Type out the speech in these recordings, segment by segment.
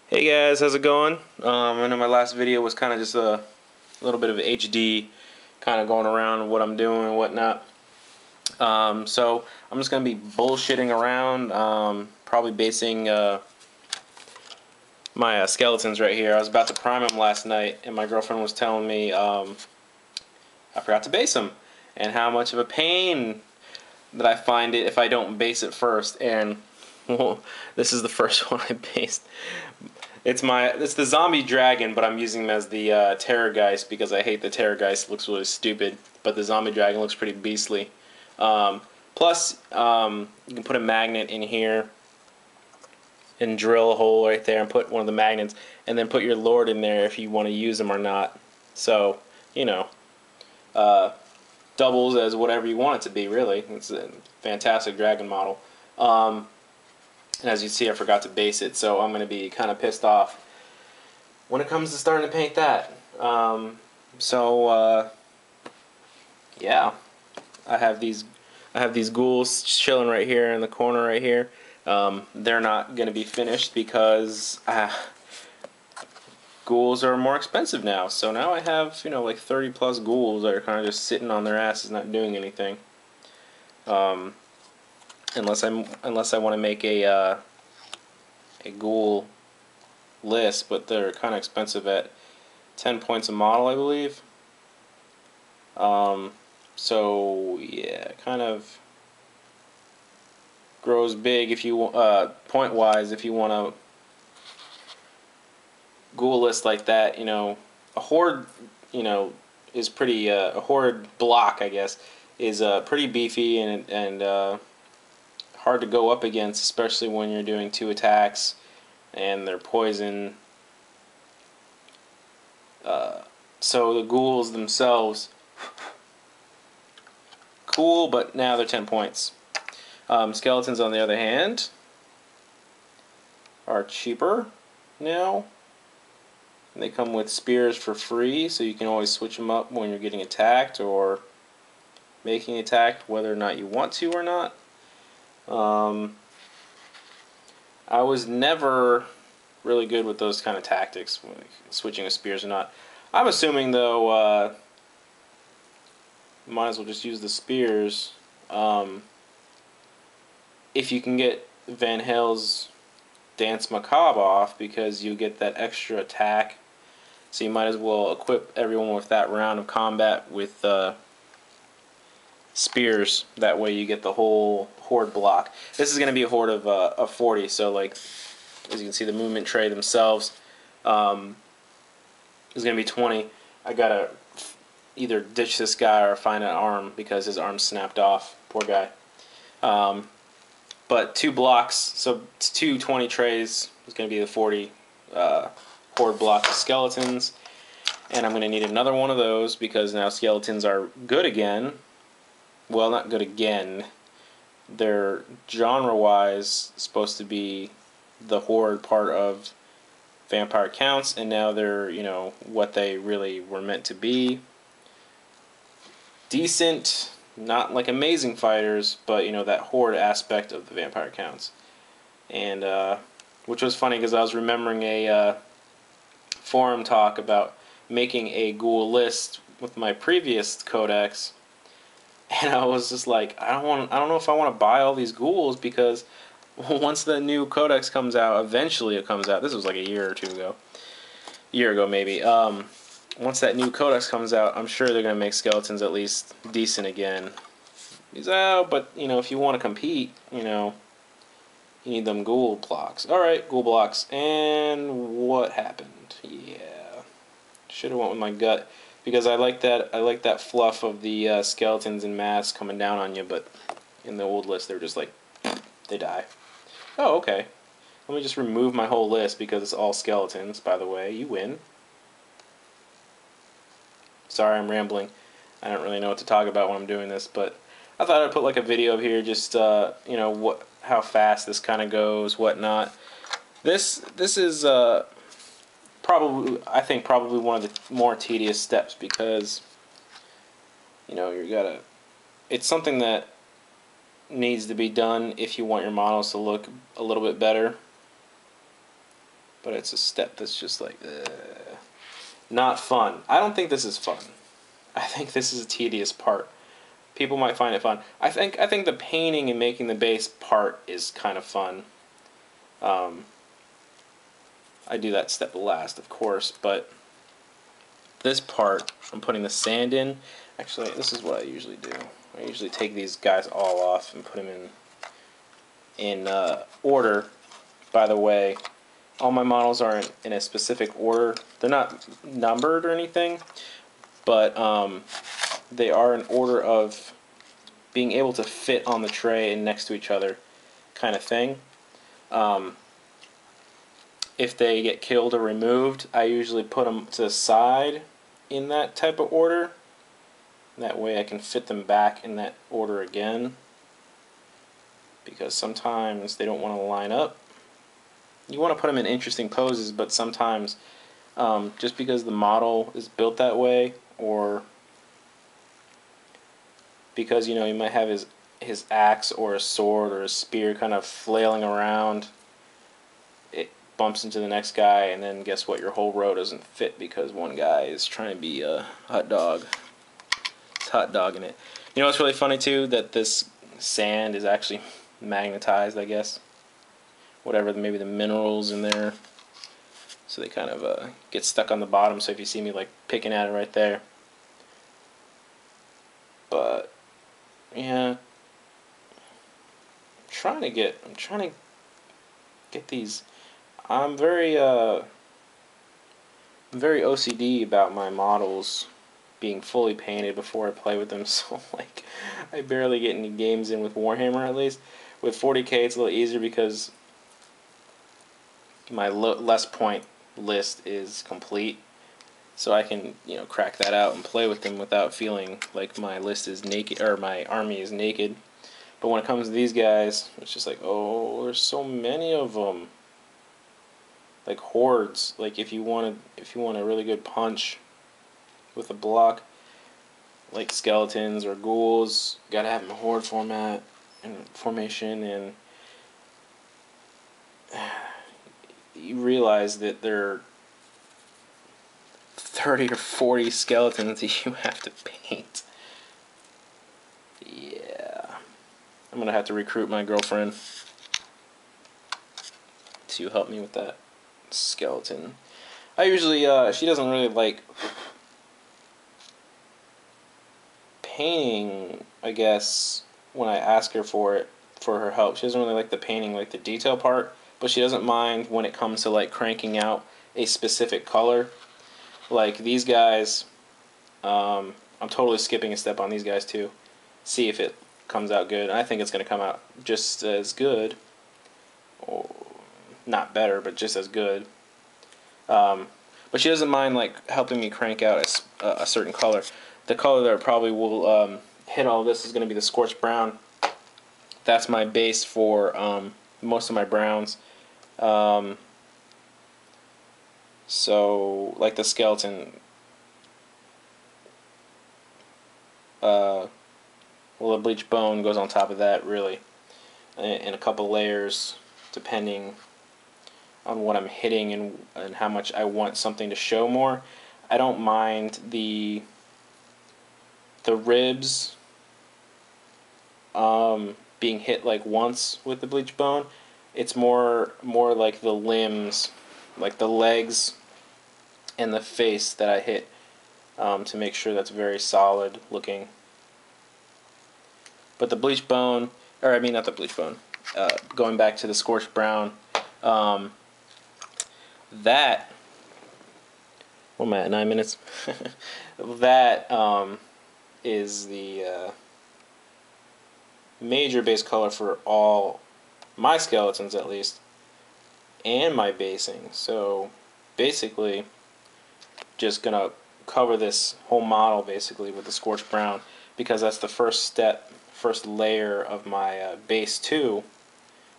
Hey guys, how's it going? I know my last video was kind of just a little bit of HD, kind of going around what I'm doing and whatnot. So I'm just gonna be bullshitting around, probably basing my skeletons right here. I was about to prime them last night, and my girlfriend was telling me I forgot to base them, and how much of a pain that I find it if I don't base it first. And well, this is the first one I based. It's the zombie dragon, but I'm using him as the Terrorgeist because I hate the Terrorgeist. It looks really stupid, but the zombie dragon looks pretty beastly. Plus, you can put a magnet in here and drill a hole right there and put one of the magnets, and then put your lord in there if you want to use them or not. So, you know, uh, doubles as whatever you want it to be. Really, it's a fantastic dragon model. And as you see, I forgot to base it, so I'm going to be kind of pissed off when it comes to starting to paint that. Yeah, I have these ghouls chilling right here in the corner right here. They're not going to be finished because ghouls are more expensive now. So now I have, like 30 plus ghouls that are kind of just sitting on their asses, not doing anything. Unless I want to make a ghoul list, but they're kind of expensive at 10 points a model, I believe. So yeah, kind of grows big if you point wise if you want a ghoul list like that. A horde, is pretty a horde block, I guess, is pretty beefy and hard to go up against, especially when you're doing 2 attacks and they're poison. So the ghouls themselves, cool, but now they're 10 points. Skeletons, on the other hand, are cheaper now. And they come with spears for free, so you can always switch them up when you're getting attacked or making attacked, whether or not you want to or not. I was never really good with those kind of tactics, like switching with spears or not. I'm assuming, though, might as well just use the spears. If you can get Van Hale's Dance Macabre off, because you get that extra attack, so you might as well equip everyone with that round of combat with spears. That way you get the whole horde block. This is going to be a horde of 40, so like as you can see, the movement tray themselves is going to be 20. I gotta either ditch this guy or find an arm because his arm snapped off. Poor guy. But 2 blocks, so 2 20 trays is going to be the 40 horde block of skeletons. And I'm going to need another one of those because now skeletons are good again. Well, not good again. They're genre-wise supposed to be the horde part of Vampire Counts, and now they're, what they really were meant to be. Decent, not like amazing fighters, but, that horde aspect of the Vampire Counts. And, which was funny because I was remembering a forum talk about making a ghoul list with my previous codex, and I was just like, I don't know if I want to buy all these ghouls, because once the new codex comes out, eventually it comes out. This was like a year or two ago, maybe. Once that new codex comes out, I'm sure they're gonna make skeletons at least decent again. He's out, but if you want to compete, you need them ghoul blocks. All right, ghoul blocks. And what happened? Yeah, should have went with my gut, because I like that fluff of the skeletons and masks coming down on you. But in the old list, they're just like, they die. Oh, okay. Let me just remove my whole list because it's all skeletons. By the way, you win. Sorry, I'm rambling. I don't really know what to talk about when I'm doing this, but I thought I'd put like a video of here, just how fast this kind of goes, whatnot. This is probably one of the more tedious steps, because it's something that needs to be done if you want your models to look a little bit better. but it's a step that's just like not fun. I don't think this is fun. I think this is a tedious part. People might find it fun. I think the painting and making the base part is kind of fun. I do that step last, of course, but this part, I'm putting the sand in. Actually, this is what I usually do. I usually take these guys all off and put them in order. By the way, all my models are in a specific order. They're not numbered or anything, but they are in order of being able to fit on the tray and next to each other kind of thing. If they get killed or removed, I usually put them to the side in that type of order. That way I can fit them back in that order again, because sometimes they don't want to line up. You want to put them in interesting poses, but sometimes just because the model is built that way, or because you might have his axe or a sword or a spear kind of flailing around, it bumps into the next guy, and then guess what? Your whole row doesn't fit because one guy is trying to be a hot dog. It's hot dogging it. You know what's really funny too? That this sand is actually magnetized, I guess. Whatever, maybe the minerals in there. So they kind of get stuck on the bottom. So if you see me like picking at it right there. But yeah, I'm trying to get these. I'm very OCD about my models being fully painted before I play with them. So like, I barely get any games in with Warhammer. At least with 40K, it's a little easier because my less point list is complete, so I can crack that out and play with them without feeling like my list is naked or my army is naked. But when it comes to these guys, it's just like, oh, there's so many of them. Like hordes. Like if you want a really good punch with a block, like skeletons or ghouls, gotta have them in horde format and formation, and you realize that there are 30 or 40 skeletons that you have to paint. Yeah. I'm gonna have to recruit my girlfriend to help me with that skeleton. I usually, she doesn't really like painting, I guess, when I ask her for her help. She doesn't really like the painting, like the detail part, but she doesn't mind when it comes to like cranking out a specific color. Like these guys, I'm totally skipping a step on these guys too. See if it comes out good. I think it's going to come out just as good, or not better, but just as good. But she doesn't mind like helping me crank out a certain color. The color that probably will hit all this is going to be the scorched brown. That's my base for most of my browns. So like the skeleton, well, the bleach bone goes on top of that, really, in a couple layers, depending on what I'm hitting and how much I want something to show more. I don't mind the ribs being hit like once with the bleach bone. It's more like the limbs, like the legs and the face that I hit to make sure that's very solid looking. But the bleach bone, or I mean not the bleach bone, going back to the scorched brown, that, what am I at, 9 minutes? That is the major base color for all my skeletons, at least, and my basing. So basically just gonna cover this whole model basically with the scorched brown, because that's the first layer of my base 2,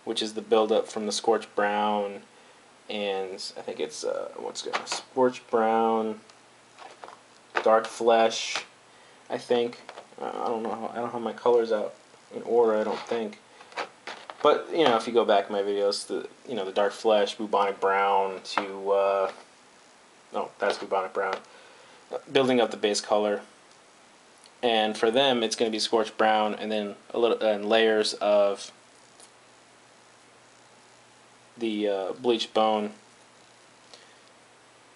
which is the build up from the scorched brown, and I think it's scorched brown, dark flesh, I think. I don't know. I don't have my colors out in order, I don't think. But you know, if you go back in my videos, the dark flesh, bubonic brown to no, that's bubonic brown. Building up the base color, and for them, it's going to be scorched brown, and then a little and layers of the bleached bone,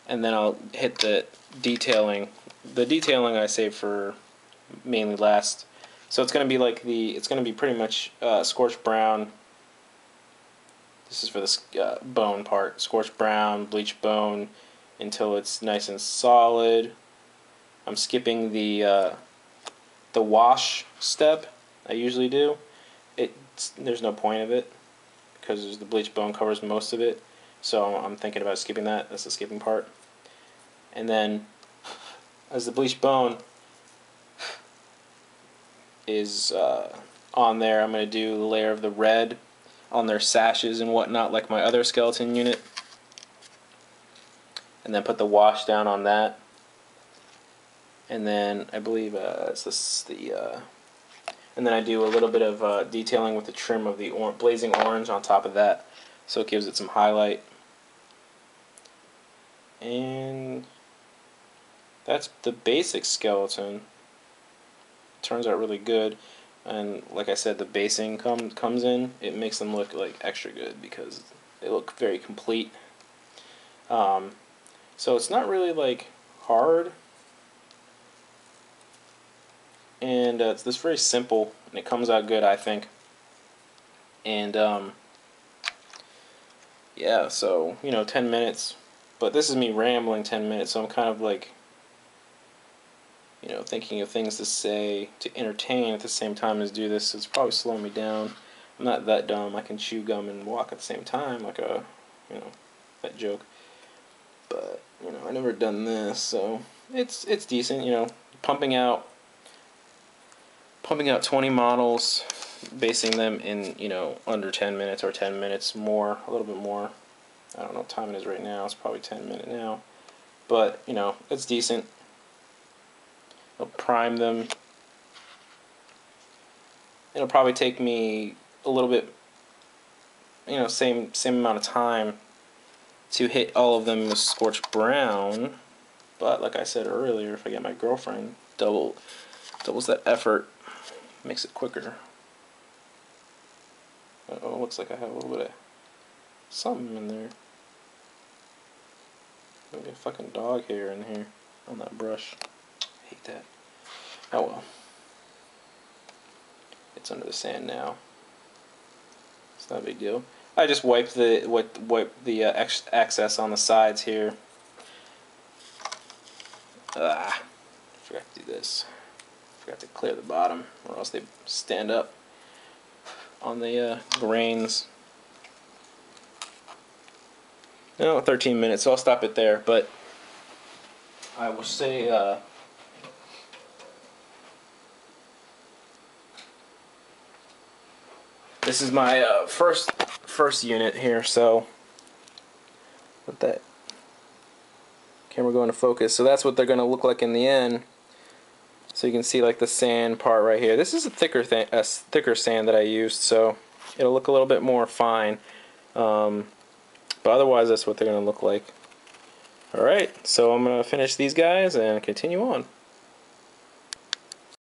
and then I'll hit the detailing. The detailing I save for mainly last. So it's going to be like it's going to be pretty much scorched brown. This is for the bone part. Scorched brown, bleached bone, until it's nice and solid. I'm skipping the wash step I usually do. There's no point of it because the bleached bone covers most of it. So I'm thinking about skipping that. That's the skipping part. And then as the bleached bone is on there, I'm going to do the layer of the red on their sashes and whatnot, like my other skeleton unit, and then put the wash down on that. And then I believe and then I do a little bit of detailing with the trim of the blazing orange on top of that, so it gives it some highlight. And that's the basic skeleton. Turns out really good, and like I said, the basing comes in. It makes them look like extra good because they look very complete. So it's not really like hard, and it's this very simple, and it comes out good, I think. And yeah, so 10 minutes, but this is me rambling 10 minutes, so I'm kind of like thinking of things to say to entertain at the same time as do this. So it's probably slowing me down. I'm not that dumb. I can chew gum and walk at the same time, like that joke. But I never done this, so it's decent. Pumping out 20 models, basing them in under 10 minutes or 10 minutes more, a little bit more. I don't know what time it is right now. It's probably 10 minutes now, but it's decent. I'll prime them. It'll probably take me a little bit, same amount of time to hit all of them with scorched brown. But like I said earlier, if I get my girlfriend, doubles that effort, makes it quicker. Uh-oh, looks like I have a little bit of something in there. Maybe a fucking dog hair in here on that brush. I hate that. Oh well. It's under the sand now. It's not a big deal. I just wipe the excess on the sides here. Forgot to do this. Forgot to clear the bottom, or else they stand up on the grains. 13 minutes, so I'll stop it there. But I will say, this is my first unit here. So let that camera go into focus. So that's what they're going to look like in the end. So you can see like the sand part right here. This is a thicker sand that I used, so it'll look a little bit more fine. But otherwise, that's what they're going to look like. Alright, so I'm going to finish these guys and continue on.